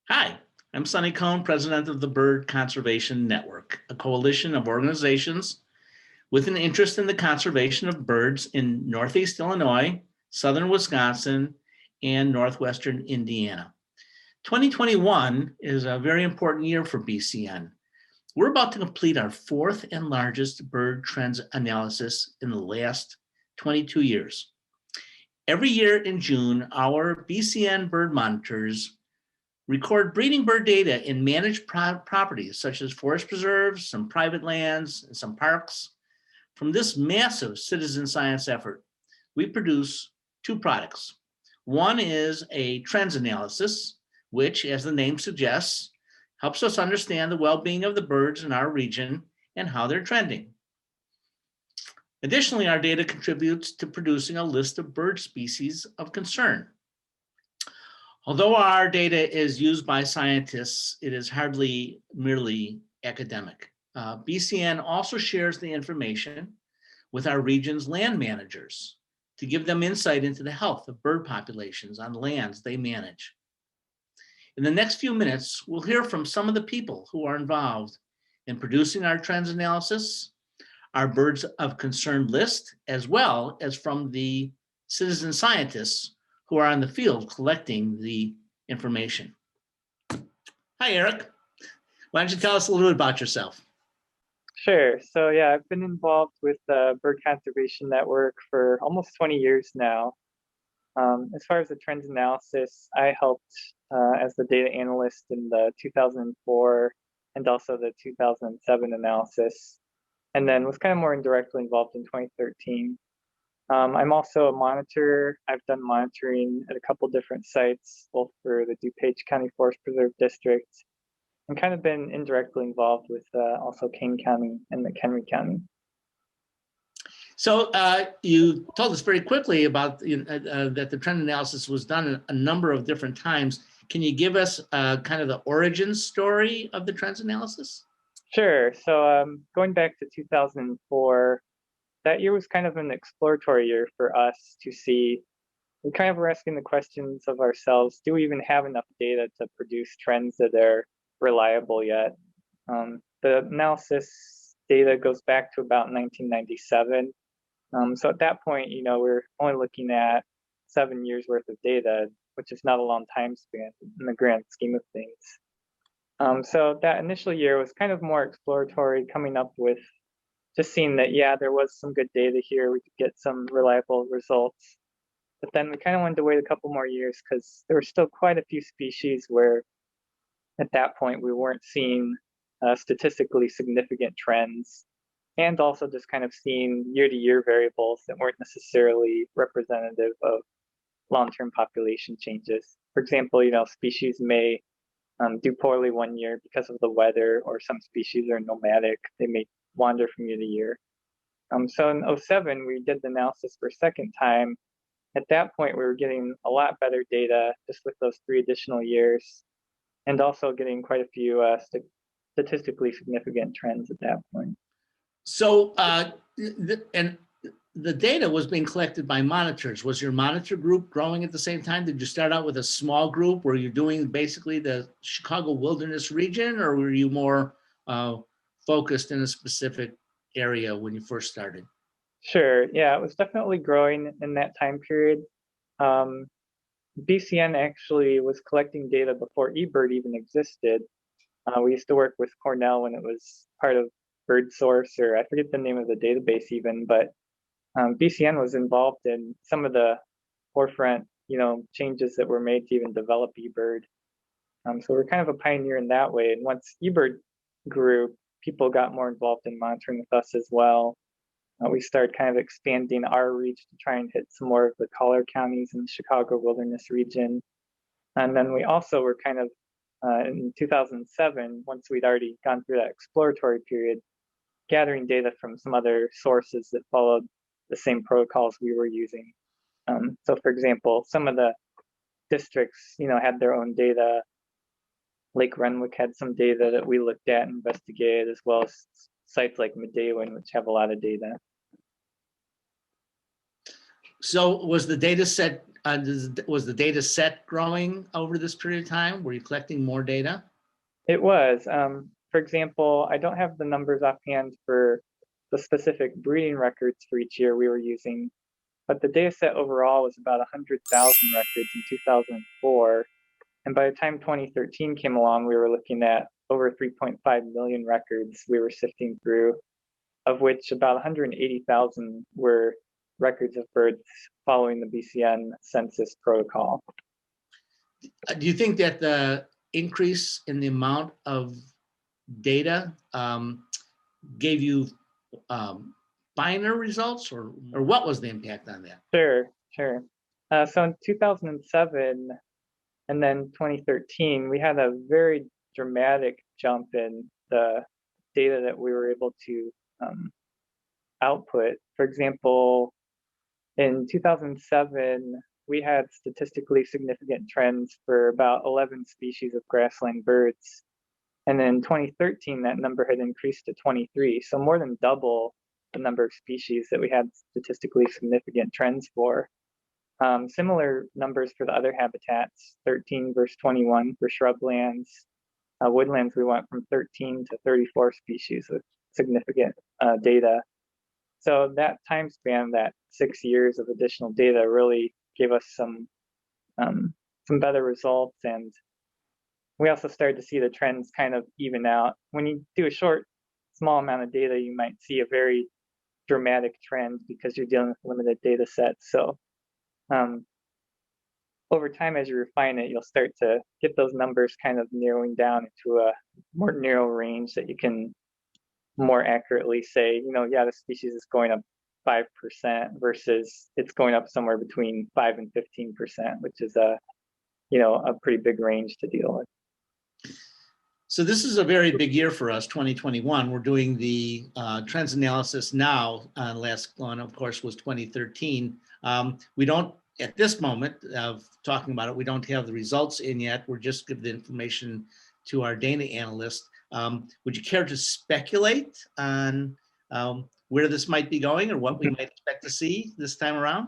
Hi, I'm Sonny Cohen, president of the Bird Conservation Network, a coalition of organizations with an interest in the conservation of birds in Northeast Illinois, Southern Wisconsin, and Northwestern Indiana. 2021 is a very important year for BCN. We're about to complete our fourth and largest bird trends analysis in the last 22 years. Every year in June, our BCN bird monitors record breeding bird data in managed properties such as forest preserves, some private lands, and some parks. From this massive citizen science effort, we produce two products. One is a trends analysis, which, as the name suggests, helps us understand the well-being of the birds in our region and how they're trending. Additionally, our data contributes to producing a list of bird species of concern. Although our data is used by scientists, it is hardly merely academic. BCN also shares the information with our region's land managers to give them insight into the health of bird populations on lands they manage. In the next few minutes, we'll hear from some of the people who are involved in producing our trends analysis, our birds of concern list, as well as from the citizen scientists who are on the field collecting the information. Hi, Eric. Why don't you tell us a little bit about yourself? Sure. So yeah, I've been involved with the Bird Conservation Network for almost 20 years now. As far as the trends analysis, I helped as the data analyst in the 2004 and also the 2007 analysis, and then was kind of more indirectly involved in 2013. I'm also a monitor. I've done monitoring at a couple different sites, both for the DuPage County Forest Preserve District, and kind of been indirectly involved with also Kane County and McHenry County. So you told us very quickly about that the trend analysis was done a number of different times. Can you give us kind of the origin story of the trends analysis? Sure. So going back to 2004, that year was kind of an exploratory year for us to see. We kind of were asking the questions of ourselves: do we even have enough data to produce trends that are reliable yet? The analysis data goes back to about 1997. So at that point, we're only looking at 7 years worth of data, which is not a long time span in the grand scheme of things. So that initial year was kind of more exploratory, coming up with just seeing that, yeah, there was some good data here. We could get some reliable results. But then we kind of wanted to wait a couple more years because there were still quite a few species where at that point we weren't seeing statistically significant trends, and also just kind of seeing year-to-year variables that weren't necessarily representative of long-term population changes. For example, species may do poorly one year because of the weather, or some species are nomadic. They may wander from year to year. So in 2007, we did the analysis for a second time. At that point, we were getting a lot better data just with those 3 additional years, and also getting quite a few statistically significant trends at that point. So, and the data was being collected by monitors. Was your monitor group growing at the same time? Did you start out with a small group? Were you doing basically the Chicago wilderness region, or were you more focused in a specific area when you first started? Sure. Yeah, it was definitely growing in that time period. BCN actually was collecting data before eBird even existed. We used to work with Cornell when it was part of BirdSource, or I forget the name of the database even, but BCN was involved in some of the forefront, changes that were made to even develop eBird. So we're kind of a pioneer in that way. And once eBird grew, people got more involved in monitoring with us as well. We started kind of expanding our reach to try and hit some more of the collar counties in the Chicago wilderness region. And then we also were kind of, in 2007, once we'd already gone through that exploratory period, gathering data from some other sources that followed the same protocols we were using. So for example, some of the districts, had their own data. Lake Renwick had some data that we looked at and investigated, as well as sites like Medewin, which have a lot of data. So was the data set Was the data set growing over this period of time? Were you collecting more data? It was. For example, I don't have the numbers offhand for the specific breeding records for each year we were using, but the data set overall was about 100,000 records in 2004. And by the time 2013 came along, we were looking at over 3.5 million records we were sifting through, of which about 180,000 were records of birds following the BCN Census protocol. Do you think that the increase in the amount of data gave you binary results, or what was the impact on that? Sure. So in 2007 and then 2013, we had a very dramatic jump in the data that we were able to output. For example, in 2007, we had statistically significant trends for about 11 species of grassland birds. And in 2013, that number had increased to 23, so more than double the number of species that we had statistically significant trends for. Similar numbers for the other habitats, 13 versus 21 for shrublands. Woodlands, we went from 13 to 34 species with significant data. So that time span, that 6 years of additional data, really gave us some better results, and we also started to see the trends kind of even out. When you do a small amount of data, you might see a very dramatic trend because you're dealing with limited data sets. So over time, as you refine it, you'll start to get those numbers kind of narrowing down into a more narrow range that you can more accurately say, yeah, the species is going up 5% versus it's going up somewhere between 5 and 15%, which is a pretty big range to deal with. So this is a very big year for us, 2021. We're doing the trends analysis now. Last one, of course, was 2013. We don't, at this moment of talking about it, we don't have the results in yet. We're just giving the information to our data analyst. Would you care to speculate on where this might be going or what we might expect to see this time around?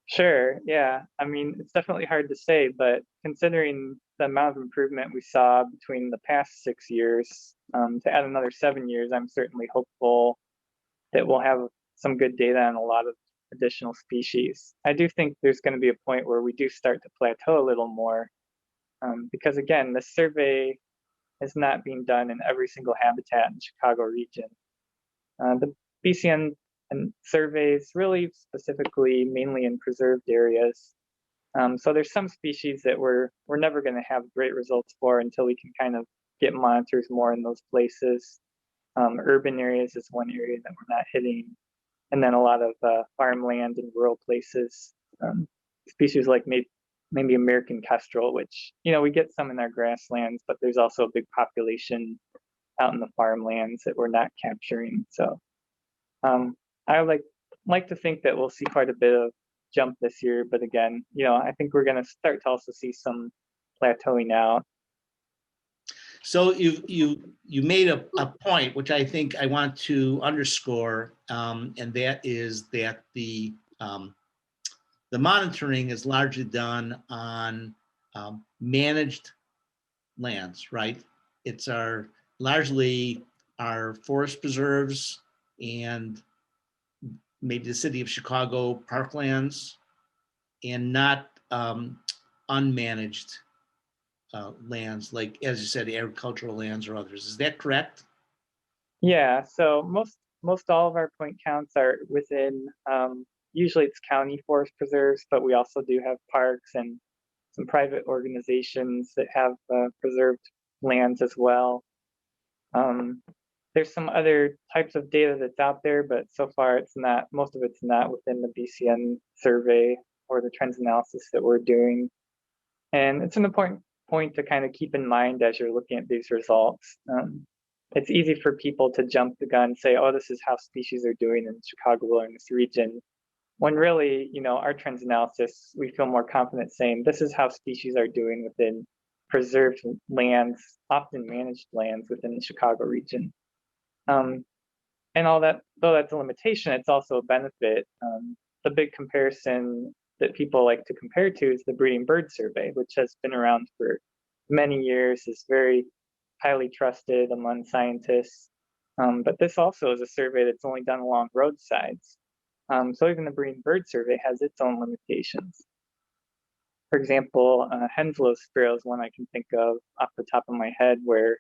Sure, yeah. I mean, it's definitely hard to say, but considering the amount of improvement we saw between the past 6 years, to add another 7 years, I'm certainly hopeful that we'll have some good data on a lot of additional species. I do think there's going to be a point where we do start to plateau a little more, because again, this survey is not being done in every single habitat in the Chicago region. The BCN surveys really specifically mainly in preserved areas. So there's some species that we're never going to have great results for until we can kind of get monitors more in those places. Urban areas is one area that we're not hitting. And then a lot of farmland and rural places. Species like maybe American kestrel, which, we get some in our grasslands, but there's also a big population out in the farmlands that we're not capturing. So I like to think that we'll see quite a bit of jump this year, but again, I think we're going to start to also see some plateauing out. So you made a point which I think I want to underscore, and that is that the monitoring is largely done on managed lands, right? It's largely our forest preserves and maybe the city of Chicago parklands, and not unmanaged lands, like, as you said, agricultural lands or others. Is that correct? Yeah, so most all of our point counts are within, usually it's county forest preserves, but we also do have parks and some private organizations that have preserved lands as well. There's some other types of data that's out there, but so far most of it's not within the BCN survey or the trends analysis that we're doing. And it's an important point to kind of keep in mind as you're looking at these results. It's easy for people to jump the gun and say, oh, this is how species are doing in Chicago or in this region. When really, our trends analysis, we feel more confident saying this is how species are doing within preserved lands, often managed lands within the Chicago region. And all that, though that's a limitation, it's also a benefit. The big comparison that people like to compare to is the Breeding Bird Survey, which has been around for many years, is very highly trusted among scientists. But this also is a survey that's only done along roadsides. So even the Breeding Bird Survey has its own limitations. For example, Henslow's sparrow is one I can think of off the top of my head where,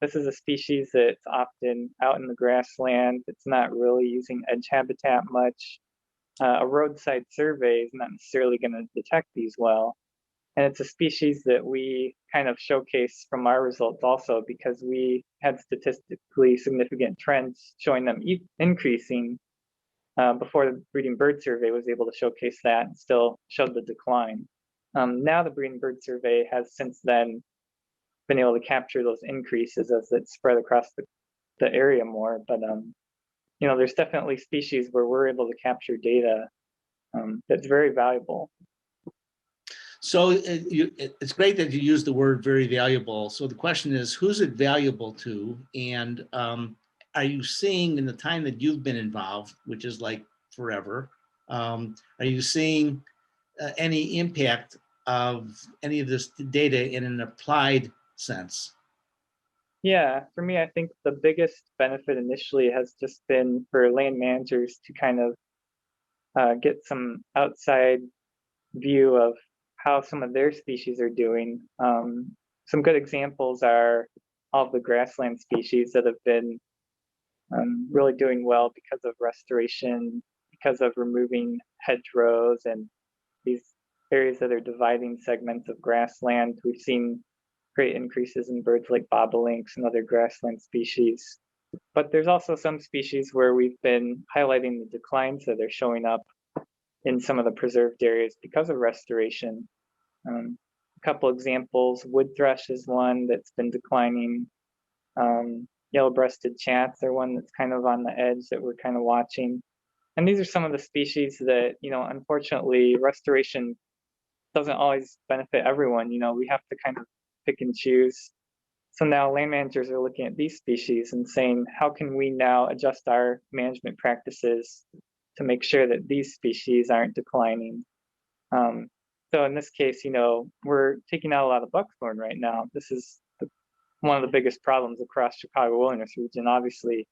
this is a species that's often out in the grassland. It's not really using edge habitat much. A roadside survey is not necessarily going to detect these well. And it's a species that we kind of showcase from our results also because we had statistically significant trends showing them increasing before the Breeding Bird Survey was able to showcase that and still showed the decline. Now the Breeding Bird Survey has since then been able to capture those increases as it spread across the area more. But there's definitely species where we're able to capture data that's very valuable. So it's great that you use the word very valuable. So the question is, who's it valuable to? And are you seeing in the time that you've been involved, which is like forever, are you seeing any impact of any of this data in an applied sense? Yeah, for me, I think the biggest benefit initially has just been for land managers to kind of get some outside view of how some of their species are doing. Some good examples are all of the grassland species that have been really doing well because of restoration, because of removing hedgerows and these areas that are dividing segments of grassland. We've seen great increases in birds like bobolinks and other grassland species. But there's also some species where we've been highlighting the declines that are showing up in some of the preserved areas because of restoration. A couple examples, wood thrush is one that's been declining. Yellow-breasted chats are one that's kind of on the edge that we're kind of watching. And these are some of the species that, unfortunately, restoration doesn't always benefit everyone. We have to kind of pick and choose. So now land managers are looking at these species and saying, how can we now adjust our management practices to make sure that these species aren't declining? So in this case, we're taking out a lot of buckthorn right now. This is one of the biggest problems across Chicago wilderness region, obviously.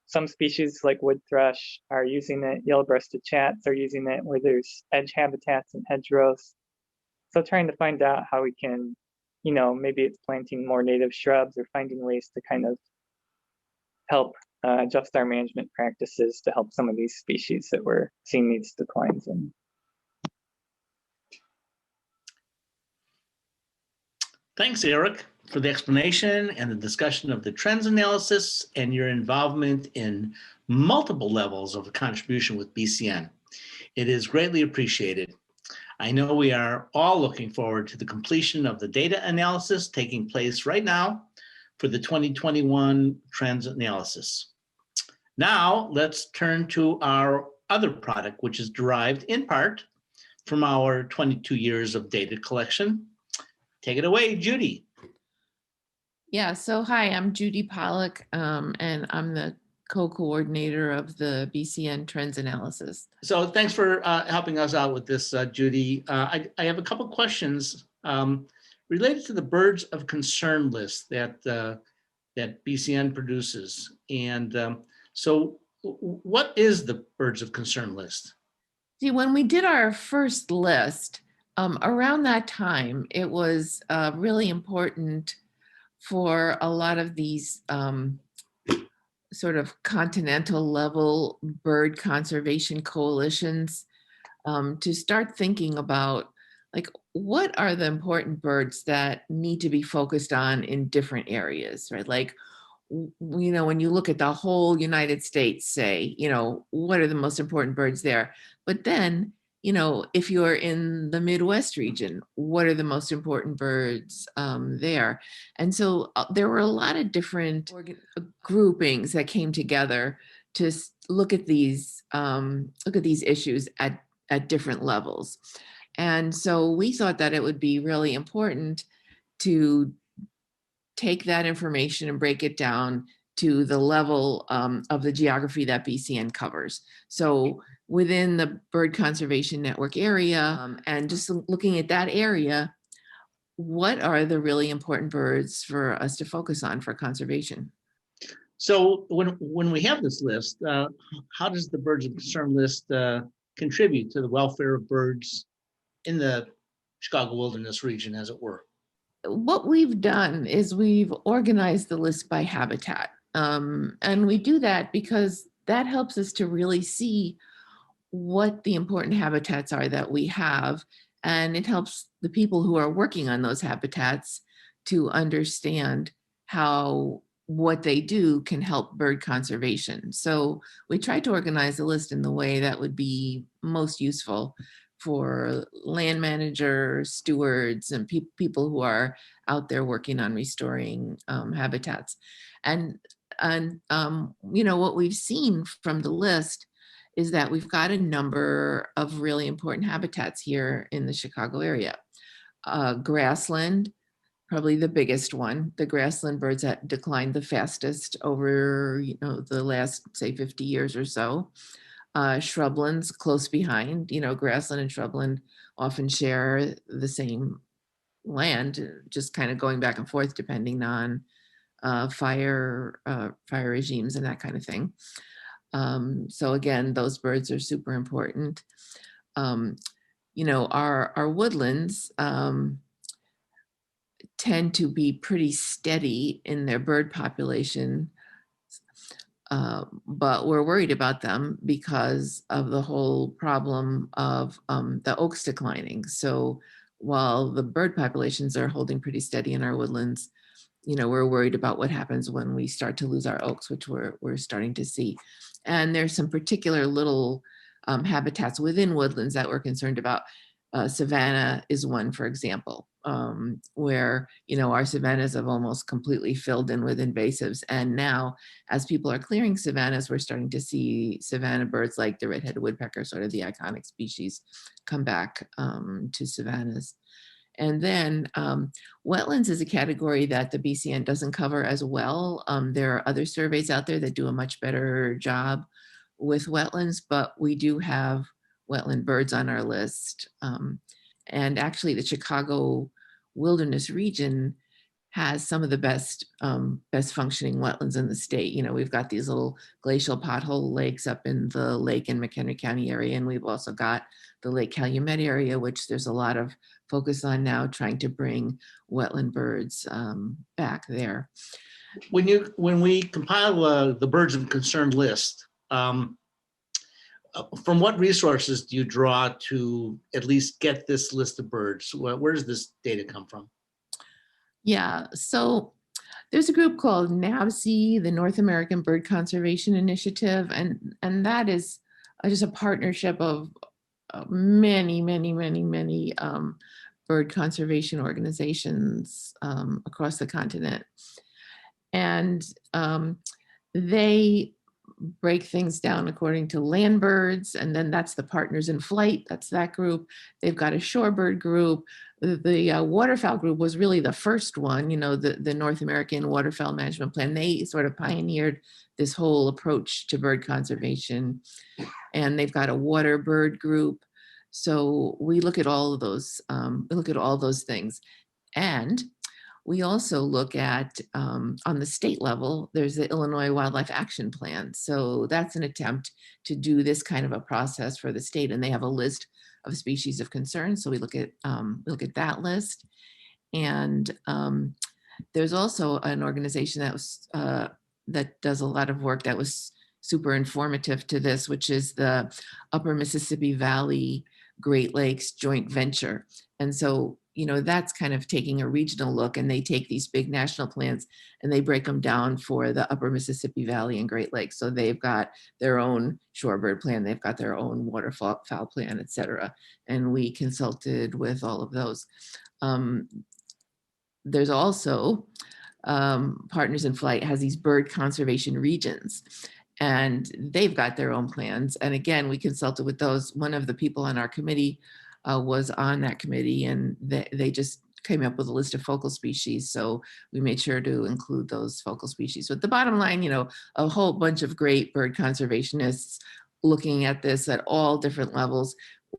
Some species like wood thrush are using it, yellow-breasted chats are using it where there's edge habitats and hedgerows. So trying to find out how we can, maybe it's planting more native shrubs or finding ways to kind of help adjust our management practices to help some of these species that we're seeing these declines in. Thanks, Eric, for the explanation and the discussion of the trends analysis and your involvement in multiple levels of contribution with BCN. It is greatly appreciated. I know we are all looking forward to the completion of the data analysis taking place right now for the 2021 trends analysis. Now, let's turn to our other product, which is derived in part from our 22 years of data collection. Take it away, Judy. Yeah, so hi, I'm Judy Pollock, and I'm the co-coordinator of the BCN Trends Analysis. So thanks for helping us out with this, Judy. I have a couple questions related to the birds of concern list that BCN produces. And so what is the birds of concern list? See, when we did our first list, around that time, it was really important for a lot of these sort of continental level bird conservation coalitions to start thinking about, like, what are the important birds that need to be focused on in different areas, right? Like, when you look at the whole United States, say, what are the most important birds there? But then, if you're in the Midwest region, what are the most important birds there? And so there were a lot of different groupings that came together to look at these issues at different levels. And so we thought that it would be really important to take that information and break it down to the level of the geography that BCN covers. So within the Bird Conservation Network area, and just looking at that area, what are the really important birds for us to focus on for conservation? So when we have this list, how does the birds of concern list contribute to the welfare of birds in the Chicago wilderness region, as it were? What we've done is we've organized the list by habitat. And we do that because that helps us to really see what the important habitats are that we have. And it helps the people who are working on those habitats to understand how what they do can help bird conservation. So we try to organize the list in the way that would be most useful for land managers, stewards, and people who are out there working on restoring habitats. And what we've seen from the list is that we've got a number of really important habitats here in the Chicago area. Grassland, probably the biggest one. The grassland birds that declined the fastest over the last, say, 50 years or so. Shrublands close behind. Grassland and shrubland often share the same land, just kind of going back and forth depending on fire regimes and that kind of thing. So again, those birds are super important. Our woodlands tend to be pretty steady in their bird population, but we're worried about them because of the whole problem of the oaks declining. So while the bird populations are holding pretty steady in our woodlands, we're worried about what happens when we start to lose our oaks, which we're starting to see. And there's some particular little habitats within woodlands that we're concerned about. Savanna is one, for example, where, our savannas have almost completely filled in with invasives. And now, as people are clearing savannas, we're starting to see savanna birds like the red-headed woodpecker, sort of the iconic species, come back to savannas. And then wetlands is a category that the BCN doesn't cover as well. There are other surveys out there that do a much better job with wetlands, but we do have wetland birds on our list. And actually the Chicago wilderness region has some of the best functioning wetlands in the state. We've got these little glacial pothole lakes up in the Lake and McHenry County area, and we've also got the Lake Calumet area, which there's a lot of focus on now, trying to bring wetland birds back there. When we compile the birds of concern list, from what resources do you draw to at least get this list of birds? Where does this data come from? Yeah, so there's a group called NAVC, the North American Bird Conservation Initiative, and that is just a partnership of many bird conservation organizations across the continent. And they break things down according to land birds, and then that's the Partners in Flight, that's that group. They've got a shorebird group. The waterfowl group was really the first one, the North American Waterfowl Management Plan. They sort of pioneered this whole approach to bird conservation, and they've got a water bird group. So we look at all of those, things. And we also look at, on the state level, there's the Illinois Wildlife Action Plan. So that's an attempt to do this kind of a process for the state. And they have a list of species of concern. So we look at that list. And there's also an organization that does a lot of work that was super informative to this, which is the Upper Mississippi Valley Great Lakes Joint Venture. And so that's kind of taking a regional look, and they take these big national plans and they break them down for the Upper Mississippi Valley and Great Lakes. So they've got their own shorebird plan, they've got their own waterfowl plan, et cetera. And we consulted with all of those. There's also Partners in Flight has these bird conservation regions, and they've got their own plans. And again, we consulted with those. One of the people on our committee was on that committee, and they just came up with a list of focal species. So we made sure to include those focal species. But the bottom line, a whole bunch of great bird conservationists looking at this at all different levels.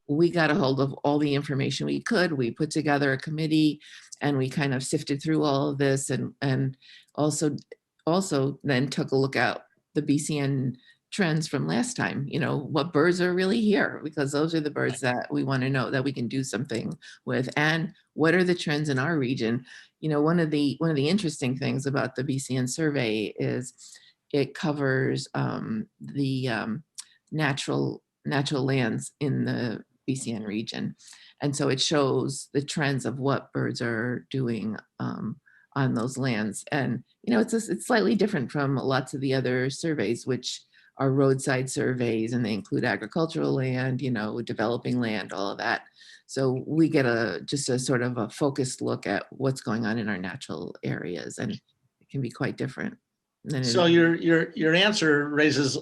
We got a hold of all the information we could. We put together a committee and we kind of sifted through all of this, and also then took a look at the BCN trends from last time, what birds are really here, because those are the birds that we want to know that we can do something with, and what are the trends in our region. One of the interesting things about the BCN survey is it covers the natural lands in the BCN region. And so it shows the trends of what birds are doing on those lands. And, it's slightly different from lots of the other surveys, which are roadside surveys, and they include agricultural land, developing land, all of that. So we get just a sort of a focused look at what's going on in our natural areas, and it can be quite different. So your answer raises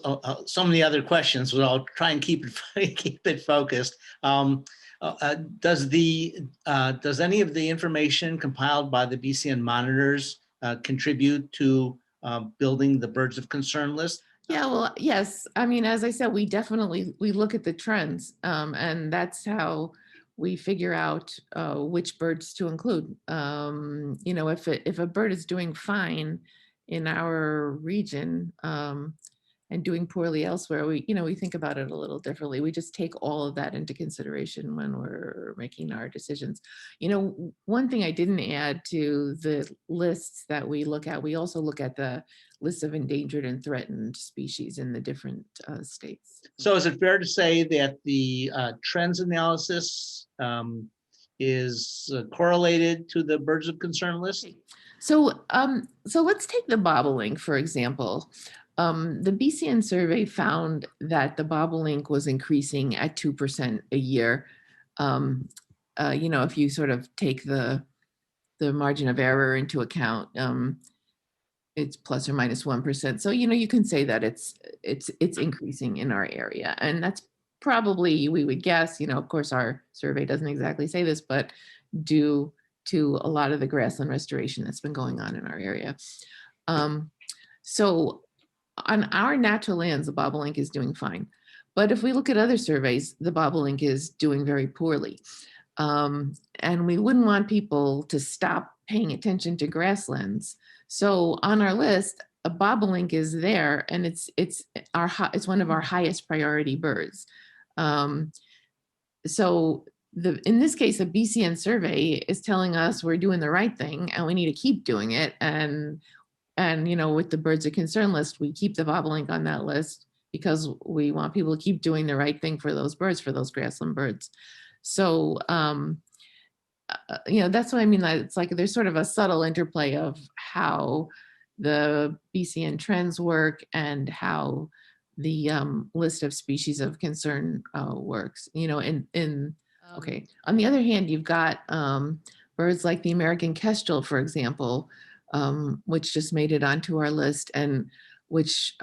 so many other questions, but I'll try and keep it focused. Does any of the information compiled by the BCN monitors contribute to building the birds of concern list? Yeah, well, yes. I mean, as I said, we look at the trends, and that's how we figure out which birds to include. If a bird is doing fine in our region and doing poorly elsewhere, we think about it a little differently. We just take all of that into consideration when we're making our decisions. One thing I didn't add to the lists that we look at, we also look at the list of endangered and threatened species in the different states. So is it fair to say that the trends analysis is correlated to the birds of concern list? So let's take the bobolink, for example. The BCN survey found that the bobolink was increasing at 2% a year. If you sort of take the margin of error into account, it's plus or minus 1%. So, you can say that it's increasing in our area. And that's probably, we would guess, of course, our survey doesn't exactly say this, but due to a lot of the grassland restoration that's been going on in our area. So on our natural lands, the bobolink is doing fine. But if we look at other surveys, the bobolink is doing very poorly. And we wouldn't want people to stop paying attention to grasslands. So on our list, a bobolink is there, and it's one of our highest priority birds. So in this case, a BCN survey is telling us we're doing the right thing and we need to keep doing it. And with the birds of concern list, we keep the bobolink on that list because we want people to keep doing the right thing for those birds, for those grassland birds. So, that's what I mean. It's like there's sort of a subtle interplay of how the BCN trends work and how the list of species of concern works. Okay. On the other hand, you've got birds like the American kestrel, for example, which just made it onto our list and which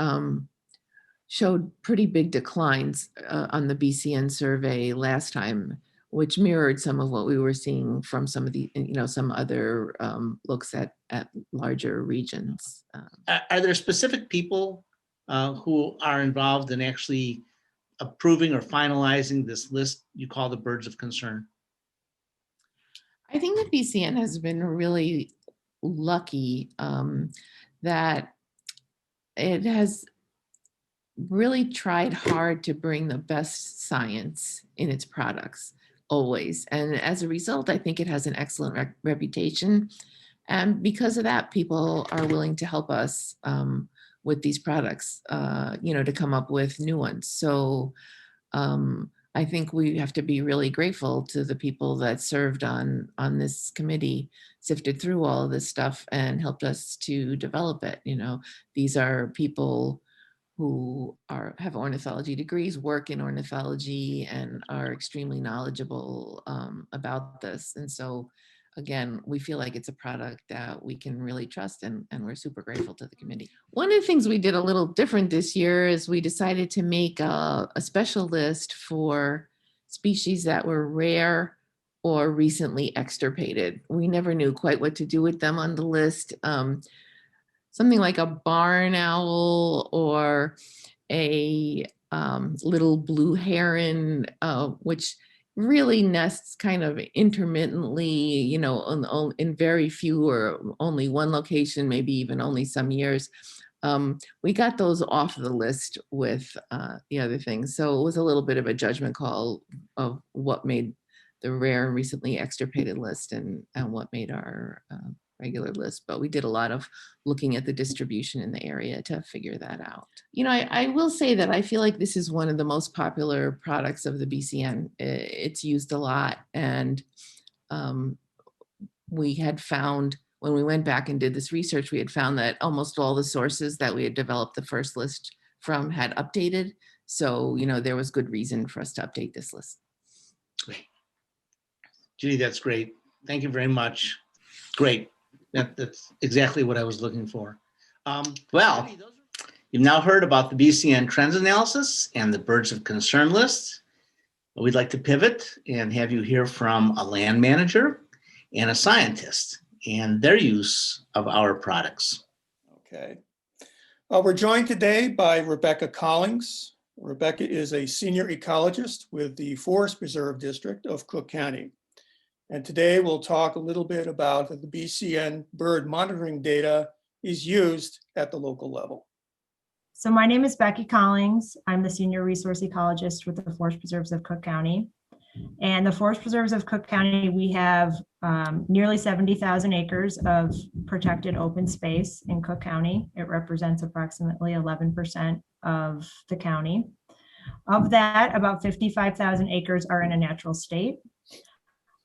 showed pretty big declines on the BCN survey last time, which mirrored some of what we were seeing from some of the, some other looks at larger regions. Are there specific people who are involved in actually approving or finalizing this list you call the birds of concern? I think that BCN has been really lucky that it has really tried hard to bring the best science in its products always. And as a result, I think it has an excellent reputation. And because of that, people are willing to help us with these products, to come up with new ones. So I think we have to be really grateful to the people that served on this committee, sifted through all of this stuff and helped us to develop it. These are people who have ornithology degrees, work in ornithology, and are extremely knowledgeable about this. And so, again, we feel like it's a product that we can really trust, and we're super grateful to the committee. One of the things we did a little different this year is we decided to make a special list for species that were rare or recently extirpated. We never knew quite what to do with them on the list. Something like a barn owl or a little blue heron, which really nests kind of intermittently, you know, in very few or only one location, maybe even only some years. We got those off the list with the other things. So it was a little bit of a judgment call of what made the rare and recently extirpated list and what made our regular list. But we did a lot of looking at the distribution in the area to figure that out. You know, I will say that I feel like this is one of the most popular products of the BCN. It's used a lot. And we had found, when we went back and did this research, we had found that almost all the sources that we had developed the first list from had updated. So, you know, there was good reason for us to update this list. Great. Judy, that's great. Thank you very much. Great. That's exactly what I was looking for. Well, you've now heard about the BCN trends analysis and the birds of concern list. We'd like to pivot and have you hear from a land manager and a scientist and their use of our products. Okay. We're joined today by Rebecca Collins. Rebecca is a senior ecologist with the Forest Preserve District of Cook County. And today we'll talk a little bit about how the BCN bird monitoring data is used at the local level. So my name is Becky Collins. I'm the senior resource ecologist with the Forest Preserves of Cook County. And the Forest Preserves of Cook County, we have nearly 70,000 acres of protected open space in Cook County. It represents approximately 11% of the county. Of that, about 55,000 acres are in a natural state.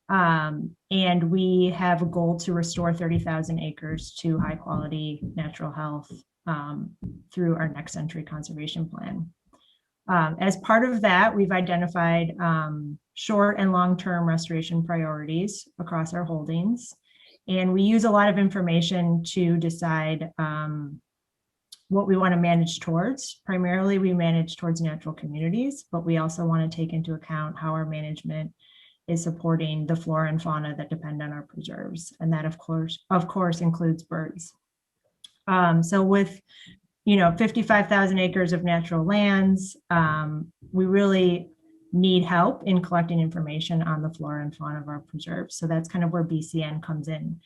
And we have a goal to restore 30,000 acres to high quality natural health through our next century conservation plan. As part of that, we've identified short and long-term restoration priorities across our holdings. And we use a lot of information to decide what we want to manage towards. Primarily, we manage towards natural communities, but we also want to take into account how our management is supporting the flora and fauna that depend on our preserves. And that of course includes birds. So with, you know, 55,000 acres of natural lands, we really need help in collecting information on the flora and fauna of our preserves. So that's kind of where BCN comes in.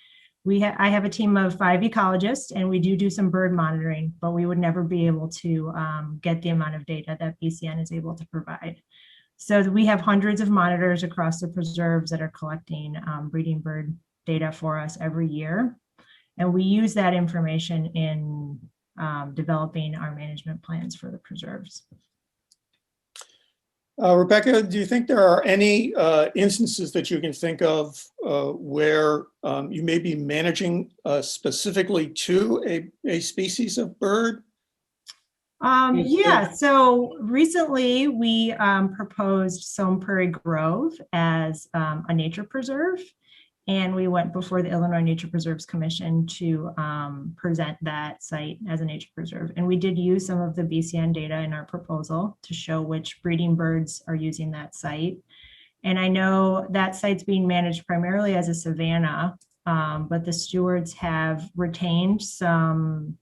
I have a team of 5 ecologists, and we do some bird monitoring, but we would never be able to get the amount of data that BCN is able to provide. So we have hundreds of monitors across the preserves that are collecting breeding bird data for us every year. And we use that information in developing our management plans for the preserves. Rebecca, do you think there are any instances that you can think of where you may be managing specifically to a species of bird? Yeah, so recently we proposed Somme Prairie Grove as a nature preserve, and we went before the Illinois Nature Preserves Commission to present that site as a nature preserve. And we did use some of the BCN data in our proposal to show which breeding birds are using that site. And I know that site's being managed primarily as a savanna, but the stewards have retained some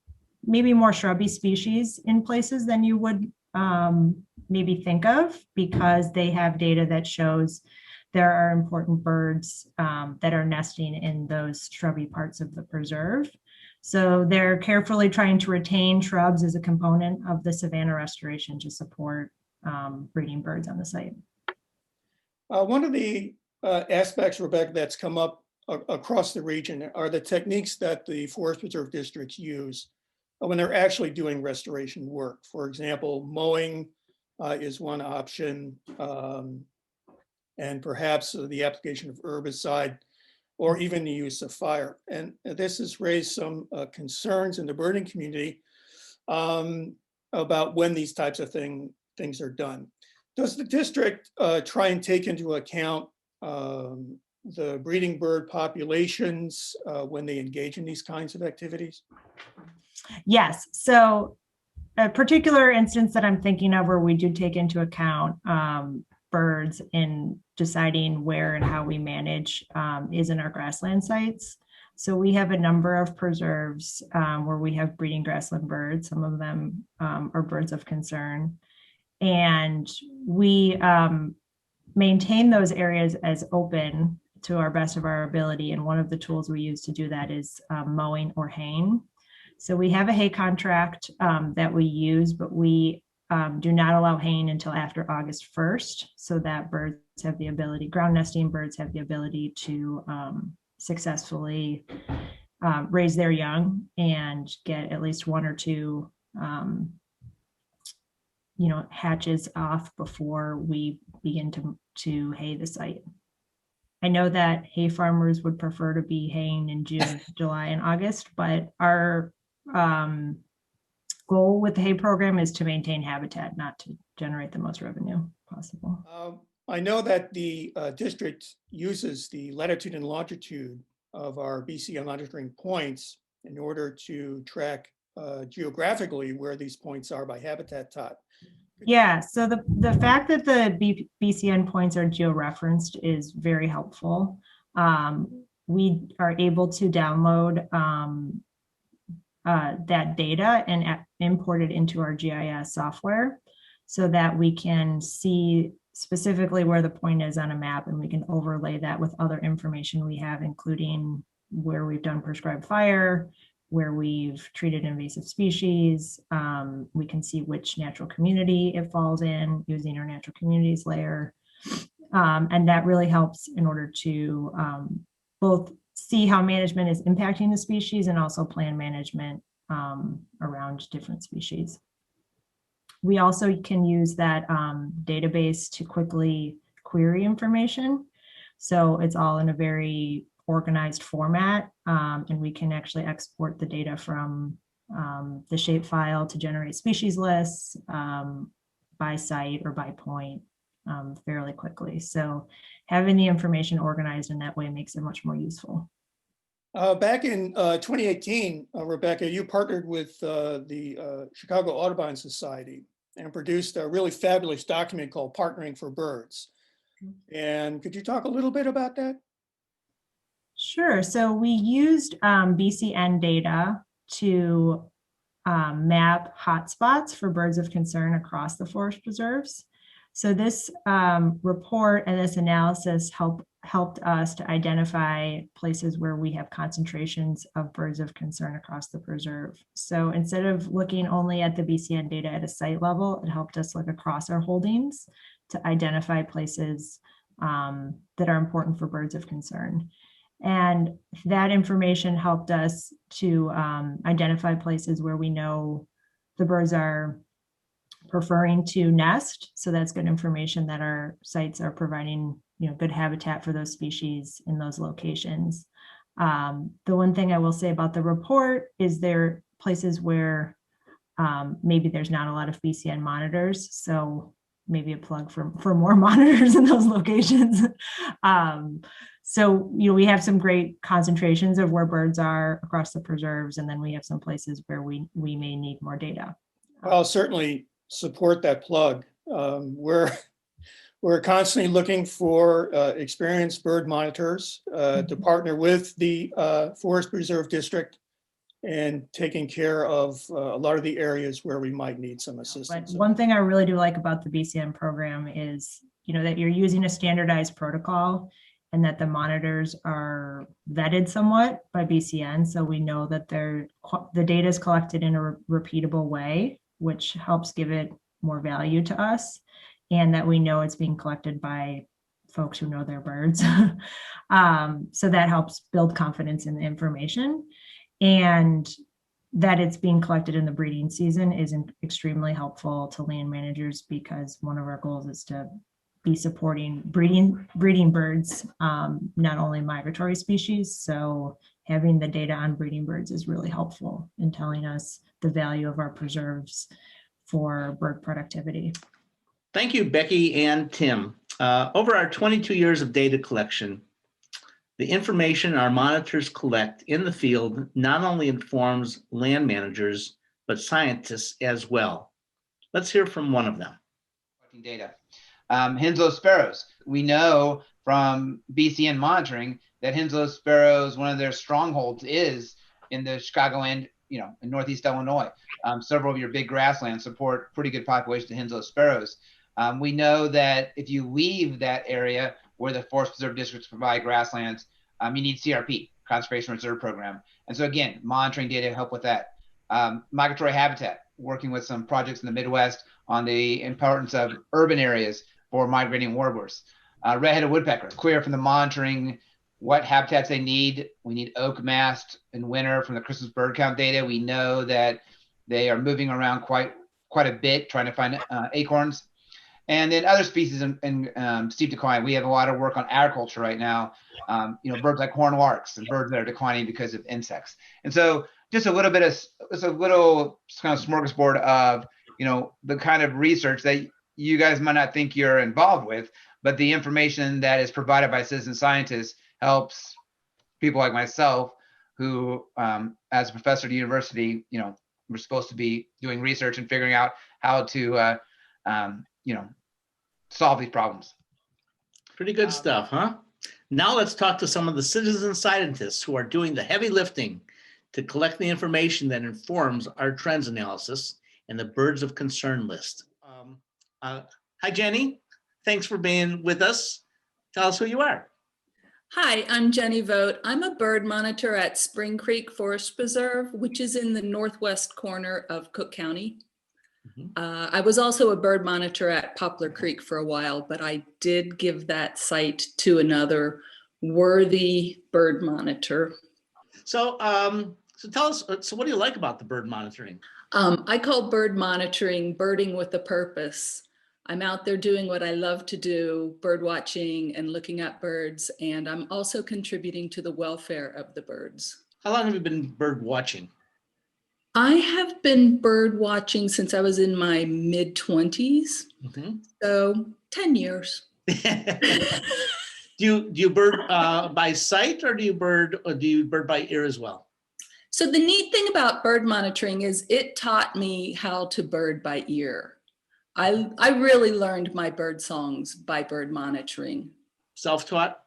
maybe more shrubby species in places than you would maybe think of, because they have data that shows there are important birds that are nesting in those shrubby parts of the preserve. So they're carefully trying to retain shrubs as a component of the savanna restoration to support breeding birds on the site. One of the aspects, Rebecca, that's come up across the region are the techniques that the Forest Preserve districts use when they're actually doing restoration work. For example, mowing is one option, and perhaps the application of herbicide, or even the use of fire. And this has raised some concerns in the birding community about when these types of things are done. Does the district try and take into account the breeding bird populations when they engage in these kinds of activities? Yes, so a particular instance that I'm thinking of where we do take into account birds in deciding where and how we manage is in our grassland sites. So we have a number of preserves where we have breeding grassland birds. Some of them are birds of concern. And we maintain those areas as open to our best of our ability. And one of the tools we use to do that is mowing or haying. So we have a hay contract that we use, but we do not allow haying until after August 1st, so that birds have the ability, ground nesting birds have the ability to successfully raise their young and get at least one or two hatches off before we begin to hay the site. I know that hay farmers would prefer to be haying in June, July, and August, but our goal with the hay program is to maintain habitat, not to generate the most revenue possible. I know that the district uses the latitude and longitude of our BCN monitoring points in order to track geographically where these points are by habitat type. Yeah, so the fact that the BCN points are georeferenced is very helpful. We are able to download that data and import it into our GIS software so that we can see specifically where the point is on a map, and we can overlay that with other information we have, including where we've done prescribed fire, where we've treated invasive species. We can see which natural community it falls in using our natural communities layer. And that really helps in order to both see how management is impacting the species and also plan management around different species. We also can use that database to quickly query information. So it's all in a very organized format, and we can actually export the data from the shapefile to generate species lists by site or by point fairly quickly. So having the information organized in that way makes it much more useful. Back in 2018, Rebecca, you partnered with the Chicago Audubon Society and produced a really fabulous document called Partnering for Birds. And could you talk a little bit about that? Sure. So we used BCN data to map hotspots for birds of concern across the forest preserves. So this report and this analysis helped us to identify places where we have concentrations of birds of concern across the preserve. So instead of looking only at the BCN data at a site level, it helped us look across our holdings to identify places that are important for birds of concern. And that information helped us to identify places where we know the birds are preferring to nest. So that's good information that our sites are providing, good habitat for those species in those locations. The one thing I will say about the report is there are places where maybe there's not a lot of BCN monitors. So maybe a plug for more monitors in those locations. So, we have some great concentrations of where birds are across the preserves, and then we have some places where we may need more data. I'll certainly support that plug. We're constantly looking for experienced bird monitors to partner with the Forest Preserve District and taking care of a lot of the areas where we might need some assistance. But one thing I really do like about the BCN program is, that you're using a standardized protocol and that the monitors are vetted somewhat by BCN. So we know that the data is collected in a repeatable way, which helps give it more value to us, and that we know it's being collected by folks who know their birds. So that helps build confidence in the information. And that it's being collected in the breeding season is extremely helpful to land managers, because one of our goals is to be supporting breeding birds, not only migratory species. So having the data on breeding birds is really helpful in telling us the value of our preserves for bird productivity. Thank you, Becky and Tim. Over our 22 years of data collection, the information our monitors collect in the field not only informs land managers, but scientists as well. Let's hear from one of them. Data. Henslow sparrows. We know from BCN monitoring that Henslow sparrows, one of their strongholds is in the Chicagoland in Northeast Illinois. Several of your big grasslands support pretty good population of Henslow sparrows. We know that if you leave that area where the forest preserve districts provide grasslands, you need CRP, Conservation Reserve Program. And so again, monitoring data help with that. Migratory habitat, working with some projects in the Midwest on the importance of urban areas for migrating warblers. Red-headed woodpecker, clear from the monitoring what habitats they need. We need oak mast in winter from the Christmas bird count data. We know that they are moving around quite a bit trying to find acorns. And then other species in steep decline. We have a lot of work on agriculture right now. Birds like horned larks and birds that are declining because of insects. And so just a little kind of smorgasbord of, the kind of research that you guys might not think you're involved with, but the information that is provided by citizen scientists helps people like myself who, as a professor at university, we're supposed to be doing research and figuring out how to, solve these problems. Pretty good stuff, huh? Now let's talk to some of the citizen scientists who are doing the heavy lifting to collect the information that informs our trends analysis and the birds of concern list. Hi, Jenny. Thanks for being with us. Tell us who you are. Hi, I'm Jenny Vogt. I'm a bird monitor at Spring Creek Forest Preserve, which is in the northwest corner of Cook County. I was also a bird monitor at Poplar Creek for a while, but I did give that site to another worthy bird monitor. So tell us, so what do you like about the bird monitoring? I call bird monitoring birding with a purpose. I'm out there doing what I love to do, bird watching and looking at birds, and I'm also contributing to the welfare of the birds. How long have you been bird watching? I have been bird watching since I was in my mid-20s, so 10 years. Do you bird by sight, or do you bird by ear as well? So the neat thing about bird monitoring is it taught me how to bird by ear. I really learned my bird songs by bird monitoring. Self-taught?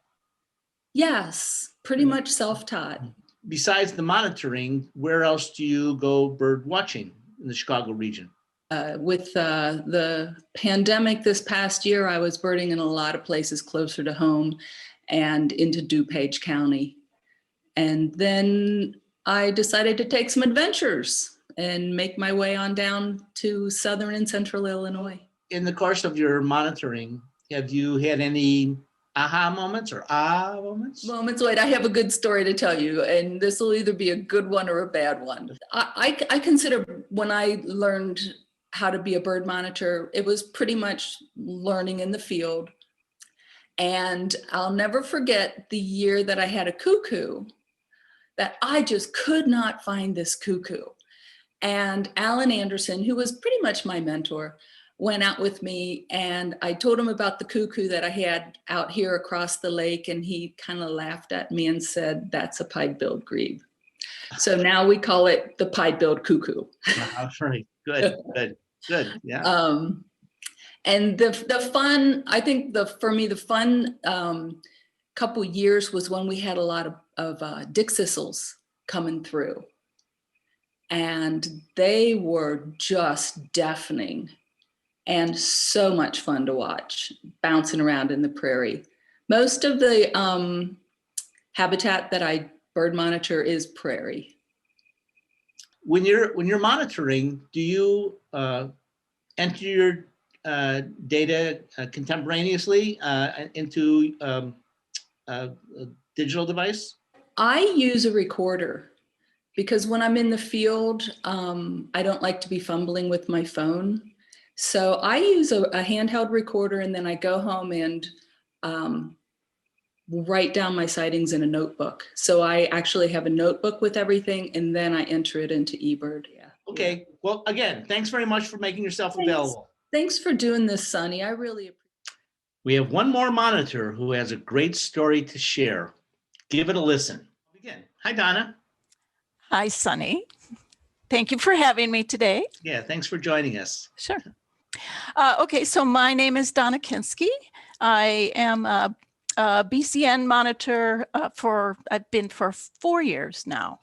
Yes, pretty much self-taught. Besides the monitoring, where else do you go bird watching in the Chicago region? With the pandemic this past year, I was birding in a lot of places closer to home and into DuPage County. And then I decided to take some adventures and make my way on down to southern and central Illinois. In the course of your monitoring, have you had any aha moments or moments? Wait, I have a good story to tell you, and this will either be a good one or a bad one. I consider when I learned how to be a bird monitor, it was pretty much learning in the field. And I'll never forget the year that I had a cuckoo that I just could not find this cuckoo. And Alan Anderson, who was pretty much my mentor, went out with me, and I told him about the cuckoo that I had out here across the lake, and he kind of laughed at me and said, "That's a pied-billed grebe." So now we call it the pied-billed cuckoo. Right. Good. Yeah. And the fun, I think for me, the fun couple years was when we had a lot of dick thistles coming through. And they were just deafening and so much fun to watch, bouncing around in the prairie. Most of the habitat that I bird monitor is prairie. When you're monitoring, do you enter your data contemporaneously into a digital device? I use a recorder. Because when I'm in the field, I don't like to be fumbling with my phone. So I use a handheld recorder, and then I go home and write down my sightings in a notebook. So I actually have a notebook with everything, and then I enter it into eBird. Yeah. Okay. Well, again, thanks very much for making yourself available. Thanks for doing this, Sonny. I really appreciate it. We have one more monitor who has a great story to share. Give it a listen. Again, hi, Donna. Hi, Sonny. Thank you for having me today. Yeah, thanks for joining us. Sure. Okay, so my name is Donna Kenski. I am a BCN monitor I've been for 4 years now.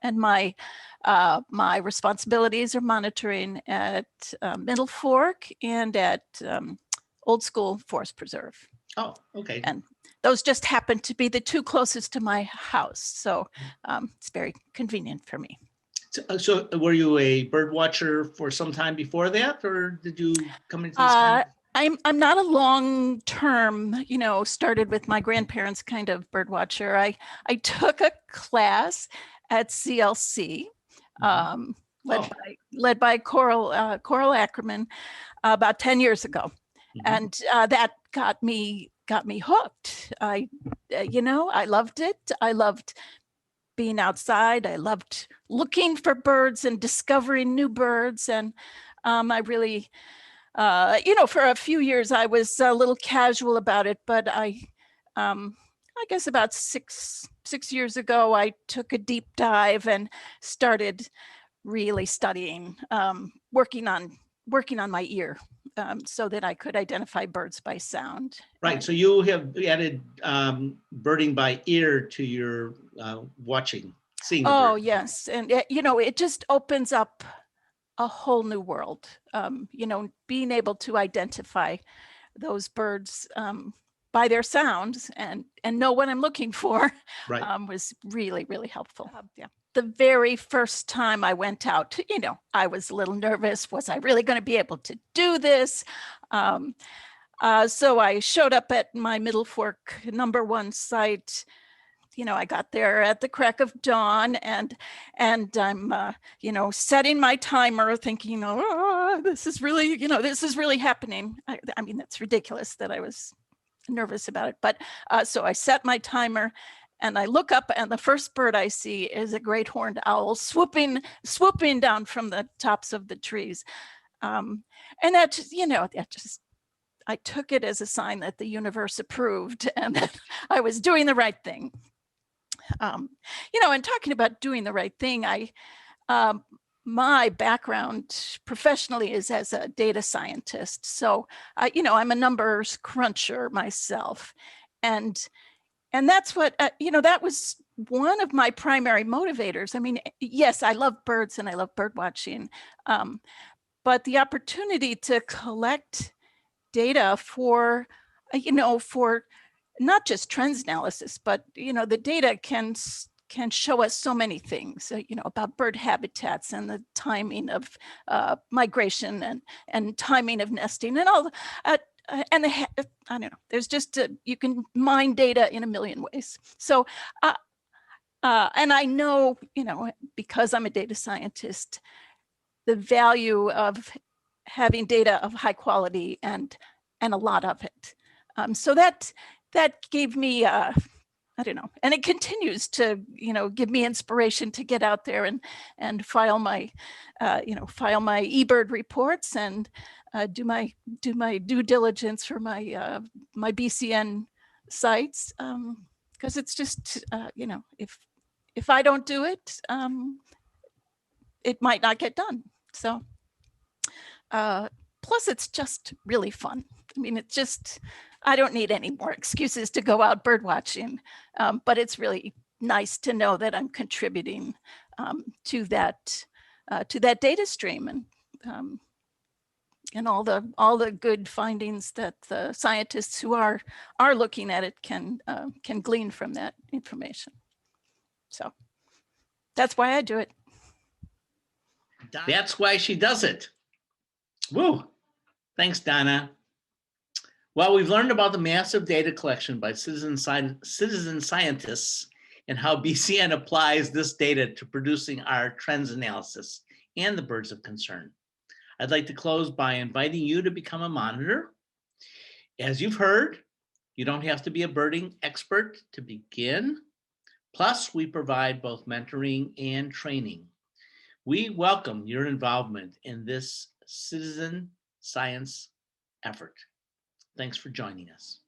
And my responsibilities are monitoring at Middle Fork and at Old School Forest Preserve. Oh, okay. And those just happen to be the two closest to my house. So it's very convenient for me. So were you a bird watcher for some time before that, or did you come into this? I'm not a long-term, started with my grandparents kind of bird watcher. I took a class at CLC, led by Coral Ackerman about 10 years ago. And that got me hooked. I loved it. I loved being outside. I loved looking for birds and discovering new birds. And I really, for a few years I was a little casual about it, but I guess about six years ago, I took a deep dive and started really studying, working on my ear. So that I could identify birds by sound. Right. So you have added birding by ear to your watching, seeing the bird. Yes. And, it just opens up a whole new world. Being able to identify those birds by their sounds and know what I'm looking for was really, really helpful. Yeah. The very first time I went out, I was a little nervous. Was I really going to be able to do this? So I showed up at my Middle Fork #1 site. I got there at the crack of dawn, and I'm, setting my timer, thinking, oh, this is really happening. I mean, that's ridiculous that I was nervous about it. But so I set my timer. And I look up, and the first bird I see is a great horned owl swooping down from the tops of the trees. And that just, I took it as a sign that the universe approved and that I was doing the right thing. And talking about doing the right thing, my background professionally is as a data scientist. So, I'm a numbers cruncher myself. And that's what, that was one of my primary motivators. I mean, yes, I love birds and I love bird watching, but the opportunity to collect data for not just trends analysis, but, the data can show us so many things, about bird habitats and the timing of migration and timing of nesting and all. And I don't know, there's just, you can mine data in a million ways. So, and I know, because I'm a data scientist, the value of having data of high quality and a lot of it. So that gave me, I don't know, and it continues to, give me inspiration to get out there and file my eBird reports and do my due diligence for my my BCN sites, because it's just, if I don't do it, it might not get done. So plus it's just really fun. I mean, it's just, I don't need any more excuses to go out bird watching, but it's really nice to know that I'm contributing to that data stream and all the good findings that the scientists who are looking at it can glean from that information. So that's why I do it. That's why she does it. Woo! Thanks, Donna. Well, we've learned about the massive data collection by citizen scientists and how BCN applies this data to producing our trends analysis and the birds of concern. I'd like to close by inviting you to become a monitor. As you've heard, you don't have to be a birding expert to begin. Plus, we provide both mentoring and training. We welcome your involvement in this citizen science effort. Thanks for joining us.